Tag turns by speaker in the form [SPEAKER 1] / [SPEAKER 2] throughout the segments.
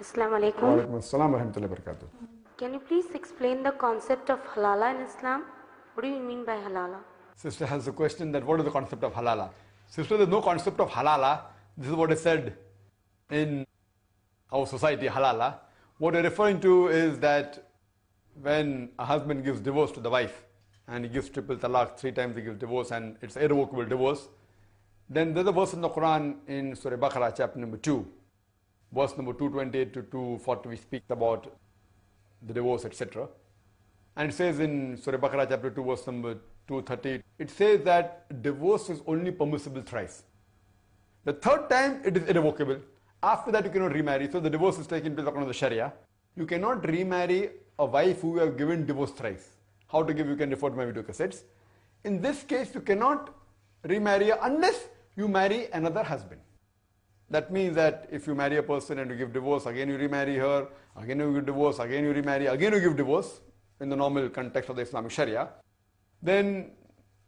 [SPEAKER 1] Assalamu alaikum.
[SPEAKER 2] Wa alaikum assalam wa rahmatullahi wa barakatuh.
[SPEAKER 1] Can you please explain the concept of halala in Islam? What do you mean by halala?
[SPEAKER 2] Sister has a question that what is the concept of halala? Sister, there's no concept of halala. This is what is said in our society, halala. What we're referring to is that when a husband gives divorce to the wife and he gives triple talaq, 3 times he gives divorce and it's irrevocable divorce, then there's a verse in the Quran in Surah Baqarah chapter number 2, verse number 228 to 240, which speaks about the divorce, etc. And it says in Surah Baqarah chapter 2, verse number 230, it says that divorce is only permissible thrice. The 3rd time it is irrevocable. After that you cannot remarry. So the divorce is taken place according to the Sharia. You cannot remarry a wife who you have given divorce thrice. How to give, you can refer to my video cassettes. In this case, you cannot remarry her unless you marry another husband. That means that if you marry a person and you give divorce, again you remarry her, again you give divorce, again you remarry, again you give divorce, in the normal context of the Islamic Sharia, then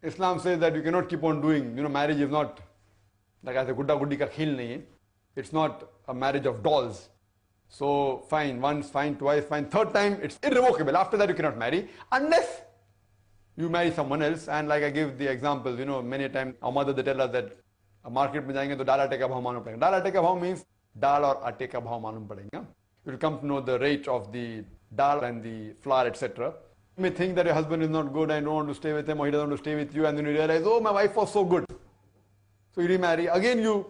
[SPEAKER 2] Islam says that you cannot keep on doing, marriage is not like I say, gudda guddi ka khel nahi hai. It's not a marriage of dolls. So fine, once, fine, twice, fine, 3rd time, it's irrevocable. After that you cannot marry unless you marry someone else. And like I give the example, many times our mother they tell us that a market mein jayenge to dal aate ka bhav malum padega. Dal aate ka bhav means dal or aate ka bhav malum padega. You will come to know the rate of the dal and the flour, etc. You may think that your husband is not good and you don't want to stay with him, or he doesn't want to stay with you, and then you realize, oh, my wife was so good. So you remarry, again you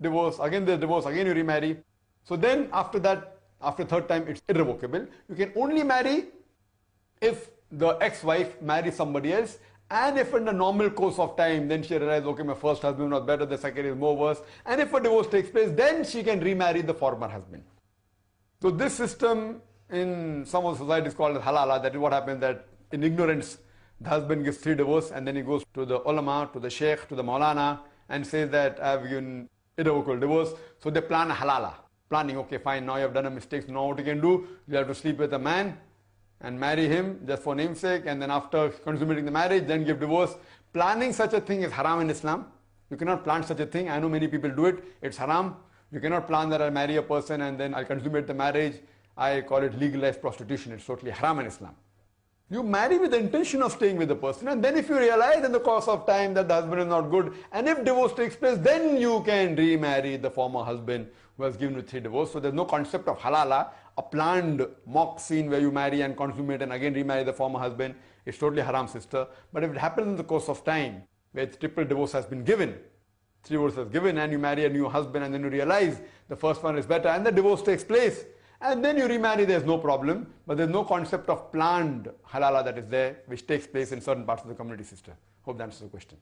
[SPEAKER 2] divorce, again there's divorce, again you remarry. So then after that, after 3rd time, it's irrevocable. You can only marry if the ex-wife marries somebody else, and if in the normal course of time, then she realizes, okay, my first husband was better, the second is more worse, and if a divorce takes place, then she can remarry the former husband. So this system in some of the societies called as halala. That is what happens, that in ignorance, the husband gives 3 divorces and then he goes to the ulama, to the sheikh, to the maulana, and says that I have given irrevocable divorce. So they plan a halala. Planning, okay, fine, now you have done a mistake, so now what you can do, you have to sleep with a man and marry him just for namesake, and then after consummating the marriage, then give divorce. Planning such a thing is haram in Islam. You cannot plan such a thing. I know many people do it. It's haram. You cannot plan that I'll marry a person and then I'll consummate the marriage. I call it legalized prostitution. It's totally haram in Islam. You marry with the intention of staying with the person, and then if you realize in the course of time that the husband is not good, and if divorce takes place, then you can remarry the former husband who has given you 3 divorces. So there's no concept of halala, a planned mock scene where you marry and consummate and again remarry the former husband. It's totally haram, sister. But if it happens in the course of time, where triple divorce has been given, 3 divorces given, and you marry a new husband, and then you realize the first one is better, and the divorce takes place, and then you remarry, there's no problem. But there's no concept of planned halala that is there, which takes place in certain parts of the community, sister. Hope that answers the question.